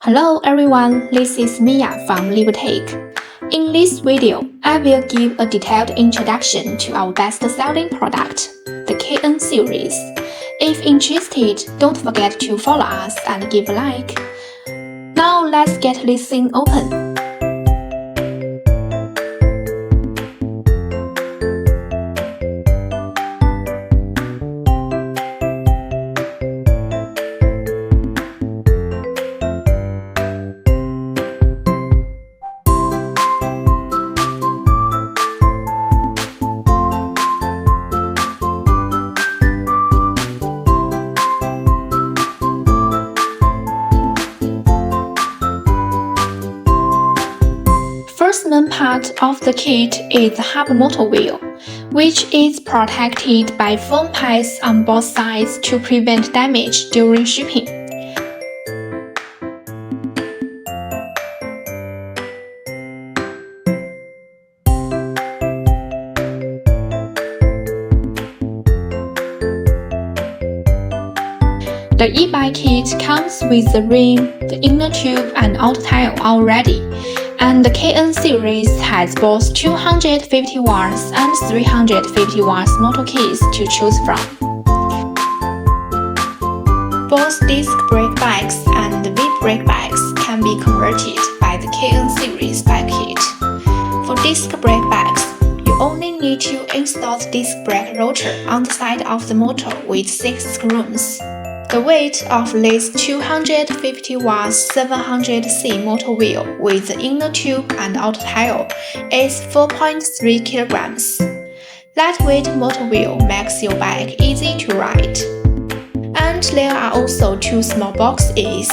Hello everyone, this is Mia from Lvbu. In this video, I will give a detailed introduction to our best-selling product, the KN series. If interested, don't forget to follow us and give a like. Now let's get this thing open. First main part of the kit is the hub motor wheel, which is protected by foam pads on both sides to prevent damage during shipping. The e-bike kit comes with the rim, the inner tube and outer tire already. And the KN series has both 250 watts and 350 watts motor kits to choose from. Both disc brake bikes and V-brake bikes can be converted by the KN series bike kit. For disc brake bikes, you only need to install the disc brake rotor on the side of the motor with 6 screws. The weight of this 250 watts 700C motor wheel with the inner tube and outer tire is 4.3 kilograms. Lightweight motor wheel makes your bike easy to ride. And there are also 2 small boxes.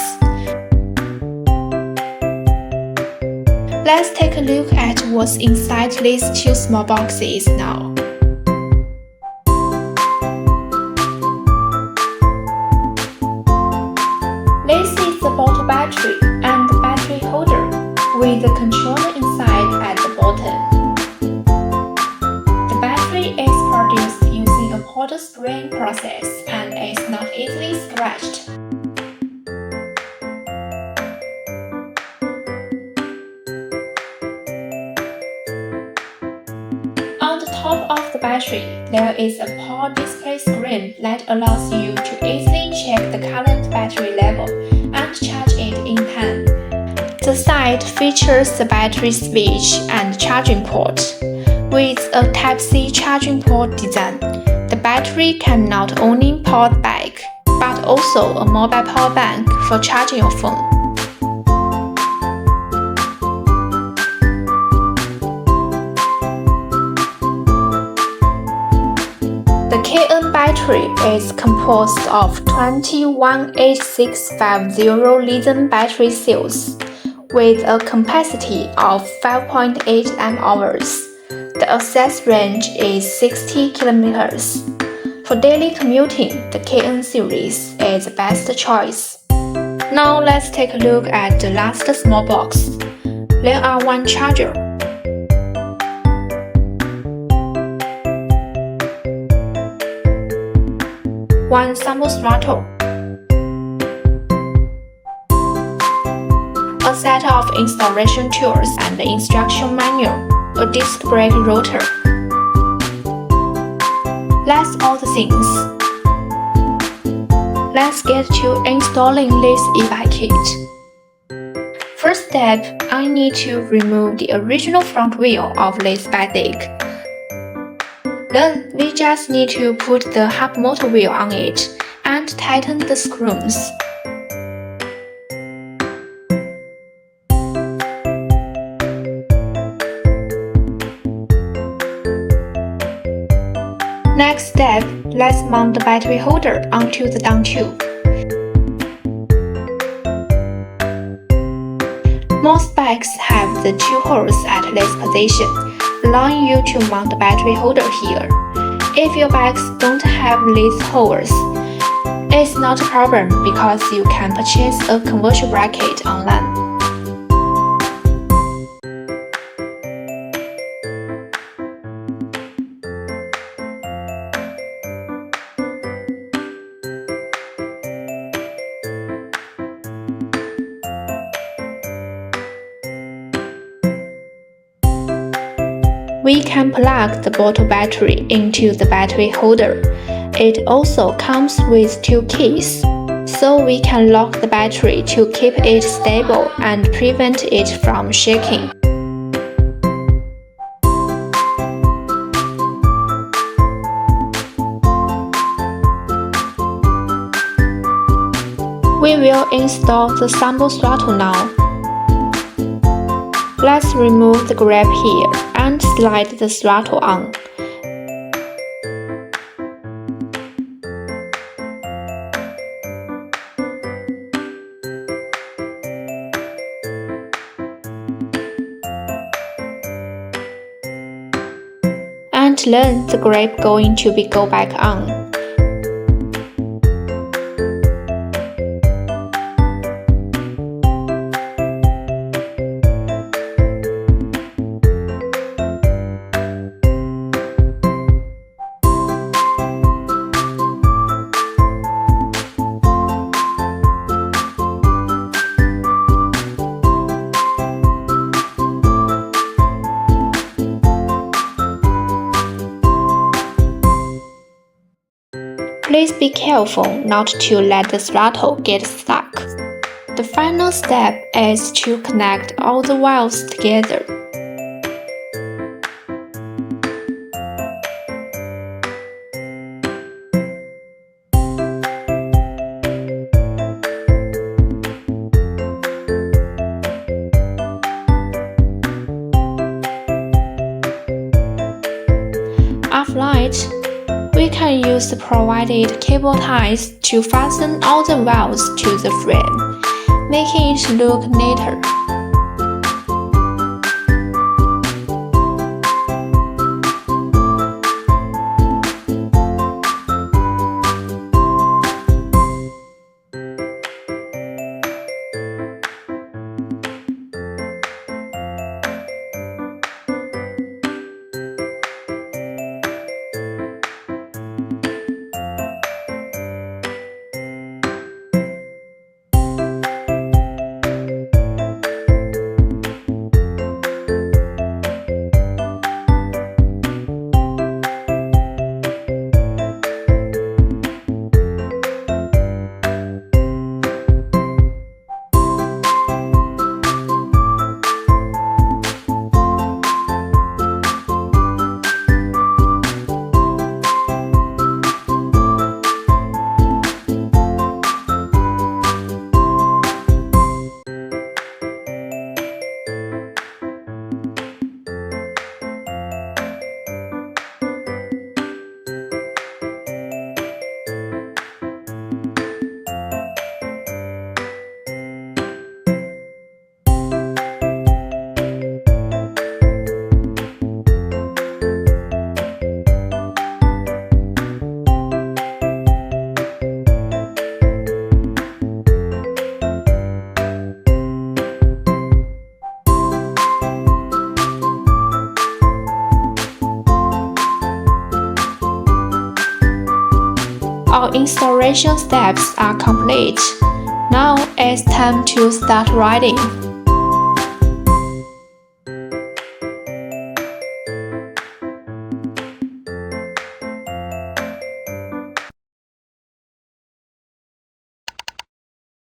Let's take a look at what's inside these 2 small boxes now. This is the bottle battery and the battery holder with the controller inside at the bottom. The battery is produced using a powder spraying process and is not easily scratched. On the top of the battery, there is a power display screen that allows you to easily check the current battery level and charge it in time. The side features the battery switch and charging port. With a Type-C charging port design, the battery can not only power the bike, but also a mobile power bank for charging your phone. The KN battery is composed of 21 H650 lithium battery cells with a capacity of 5.8 amp-hours. The access range is 60 kilometers. For daily commuting, the KN series is the best choice. Now let's take a look at the last small box. There are 1 charger, 1 sample throttle, a set of installation tools and the instruction manual, a disc brake rotor. That's all the things. Let's get to installing this e-bike kit. First step, I need to remove the original front wheel of this bike. Then we just need to put the hub motor wheel on it and tighten the screws. Next step, let's mount the battery holder onto the down tube. Most bikes have the 2 holes at this position, allowing you to mount the battery holder here. If your bikes don't have these holes, it's not a problem because you can purchase a conversion bracket online. We can plug the bottle battery into the battery holder. It also comes with 2 keys, so we can lock the battery to keep it stable and prevent it from shaking. We will install the sample throttle now. Let's remove the grab here and slide the throttle on. And then the grab going to be go back on. Please be careful not to let the throttle get stuck. The final step is to connect all the valves together. After that, we can use the provided cable ties to fasten all the valves to the frame, making it look neater. Our installation steps are complete. Now it's time to start riding.